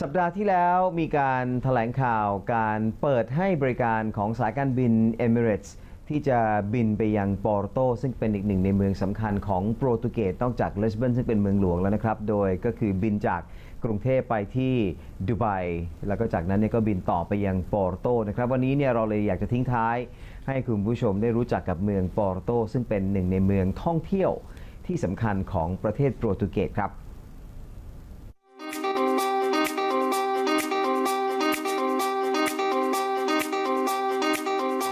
สัปดาห์ที่แล้วมีการแถลงข่าวการเปิดให้บริการของสายการบินเอมิเรตส์ที่จะบินไปยังปอร์โตซึ่งเป็นอีกหนึ่งในเมืองสำคัญของโปรตุเกสนอกจากลิสบอนซึ่งเป็นเมืองหลวงแล้วนะครับโดยก็คือบินจากกรุงเทพไปที่ดูไบแล้วก็จากนั้นเนี่ยก็บินต่อไปยังปอร์โตนะครับวันนี้เนี่ยเราเลยอยากจะทิ้งท้ายให้คุณผู้ชมได้รู้จักกับเมืองปอร์โตซึ่งเป็นหนึ่งในเมืองท่องเที่ยวที่สำคัญของประเทศโปรตุเกสครับ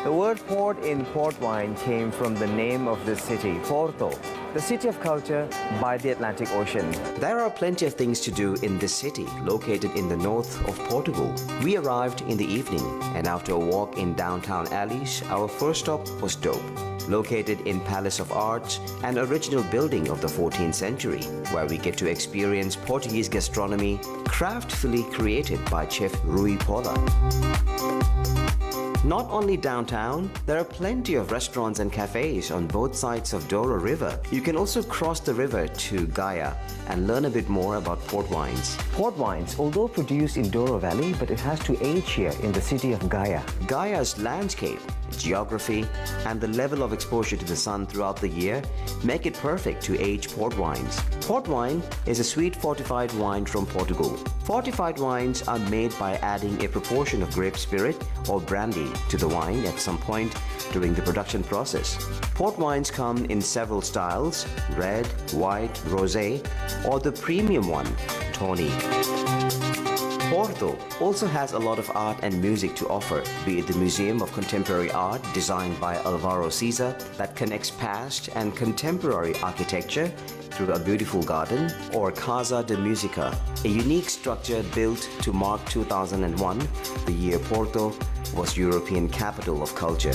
The word port in port wine came from the name of this city, Porto, the city of culture by the Atlantic Ocean. There are plenty of things to do in this city, located in the north of Portugal. We arrived in the evening, and after a walk in downtown alleys, our first stop was Dope, located in Palace of Arts, an original building of the 14th century, where we get to experience Portuguese gastronomy craftfully created by Chef Rui Paula. Not only downtown, there are plenty of restaurants and cafes on both sides of Douro River. You can also cross the river to Gaia and learn a bit more about port wines. Port wines, although produced in Douro Valley, but it has to age here in the city of Gaia. Gaia's landscape, geography, and the level of exposure to the sun throughout the year make it perfect to age port wines. Port wine is a sweet fortified wine from Portugal. Fortified wines are made by adding a proportion of grape spirit or brandy to the wine at some point during the production process. Port wines come in several styles: red, white, rosé, or the premium one, Tawny. Porto also has a lot of art and music to offer, be it the Museum of Contemporary Art designed by Alvaro Siza that connects past and contemporary architecture through a beautiful garden, or Casa de Musica, a unique structure built to mark 2001, the year Porto was European Capital of Culture.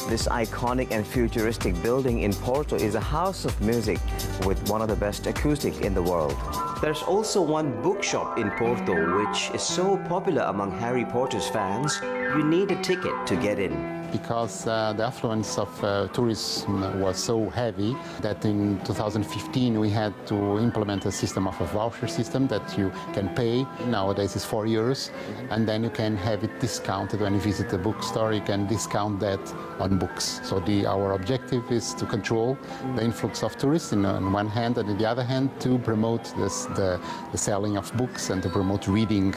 This iconic and futuristic building in Porto is a house of music with one of the best acoustics in the world. There's also one bookshop in Porto which is so popular among Harry Potter's fans, you need a ticket to get in. Because the affluence of tourism was so heavy that in 2015 we had to implement a system of a voucher system that you can pay. Nowadays it's €4 and then you can have it discounted when you visit the bookstore. You can discount that on books. So our objective is to control the influx of tourists on one hand, and on the other hand to promote the selling of books and to promote reading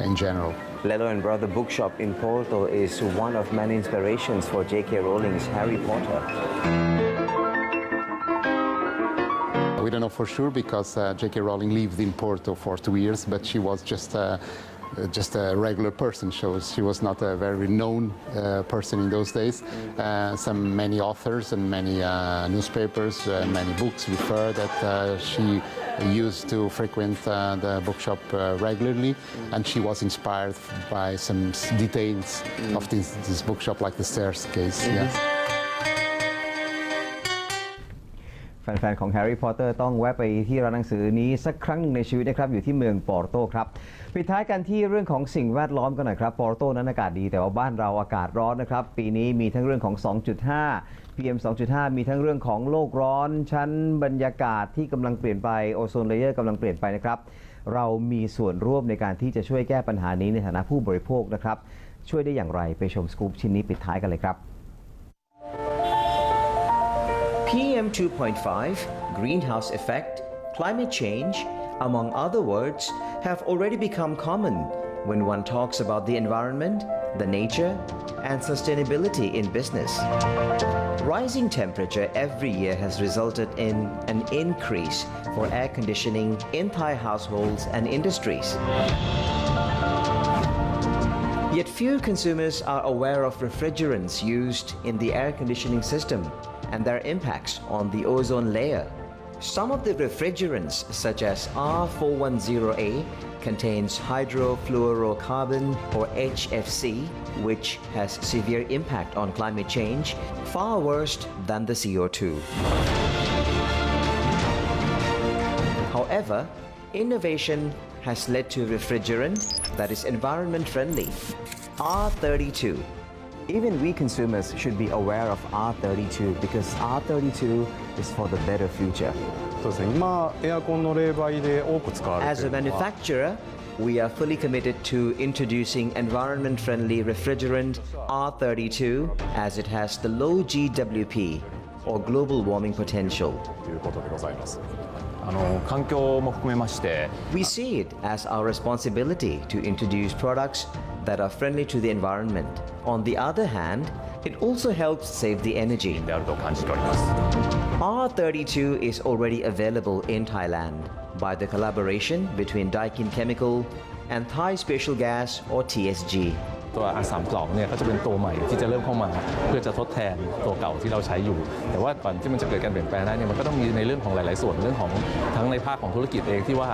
in general. Lelo and Brother Bookshop in Porto is one of many inspirations for J.K. Rowling's Harry Potter. We don't know for sure because J.K. Rowling lived in Porto for 2 years, but she was just a regular person. She was not a very known person in those days. Many authors and many newspapers, many books refer that she used to frequent the bookshop regularly, and she was inspired by some details of this bookshop, like the staircase. Yes. แฟนๆของแฮร์รี่พอตเตอร์ต้องแวะไปที่ร้านหนังสือนี้สักครั้งหนึ่งในชีวิตนะครับอยู่ที่เมืองปอร์โตครับปิดท้ายกันที่เรื่องของสิ่งแวดล้อมกันหน่อยครับปอร์โตนั้นอากาศดีแต่ว่าบ้านเราอากาศร้อนนะครับปีนี้มีทั้งเรื่องของ 2.5 PM 2.5 มีทั้งเรื่องของโลกร้อนชั้นบรรยากาศที่กำลังเปลี่ยนไปโอโซนเลเยอร์กำลังเปลี่ยนไปนะครับเรามีส่วนร่วมในการที่จะช่วยแก้ปัญหานี้ในฐานะผู้บริโภคนะครับช่วยได้อย่างไรไปชมสกู๊ปชิ้นนี้ปิดท้ายกันเลยครับPM 2.5, greenhouse effect, climate change, among other words, have already become common when one talks about the environment, the nature, and sustainability in business. Rising temperature every year has resulted in an increase for air conditioning in Thai households and industries. Yet few consumers are aware of refrigerants used in the air conditioning system and their impacts on the ozone layer. Some of the refrigerants, such as R410A, contains hydrofluorocarbon or HFC, which has severe impact on climate change, far worse than the CO2. However, innovation has led to refrigerant that is environment friendly, R32. Even we consumers should be aware of R32 because R32 is for the better future. そうですね、今エアコンの冷媒で多く使われて As い a るのは manufacturer, we are fully committed to introducing environment-friendly refrigerant R32 as it has the low GWP or global warming potential. ということでございます。環境も含めまして We see it as our responsibility to introduce products that are friendly to the environment. On the other hand, it also helps save the energy. であると感じております。 R32 is already available in Thailand by the collaboration between Daikin Chemical and Thai Special Gas or TSG. ตัว R32 เนี่ยก็จะเป็นตัวใหม่ที่จะเริ่มเข้ามาเพื่อจะทดแทนตัวเก่าที่เราใช้อยู่แต่ว่าก่อนที่มันจะเกิดการเปลี่ยนแปลงได้เนี่ยมันก็ต้องมีในเรื่องของหลายๆส่วนเรื่องของทั้งในภาคของธุรกิจเองที่ว่า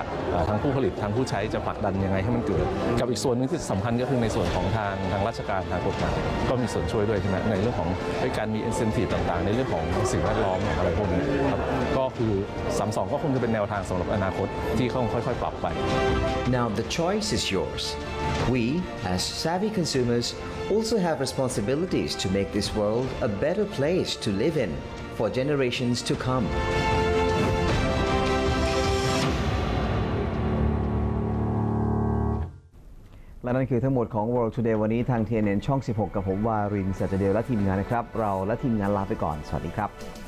ทั้งผู้ผลิตทั้งผู้ใช้จะผลักดันยังไงให้มันเกิดกับอีกส่วนนึงที่สำคัญก็คือในส่วนของทางราชการทางกฎหมายก็มีส่วนช่วยด้วยใช่ไหมในเรื่องของการมี incentive ต่างๆในเรื่องของสิ่งแวดล้อมอะไรพวกนี้ครับก็คือ32ก็คงจะเป็นแนวทางสำหรับอนาคตที่ต้องค่อยๆปรับไป Now the choice is yours. We, as savvy consumers, also have responsibilities to make this world a better place to live in for generations to come. และนั่นคือทั้งหมดของ World Today วันนี้ทาง TNN ช่อง 16 กับผมวารินทร์ สัจเดลและทีมงานนะครับเราและทีมงานลาไปก่อนสวัสดีครับ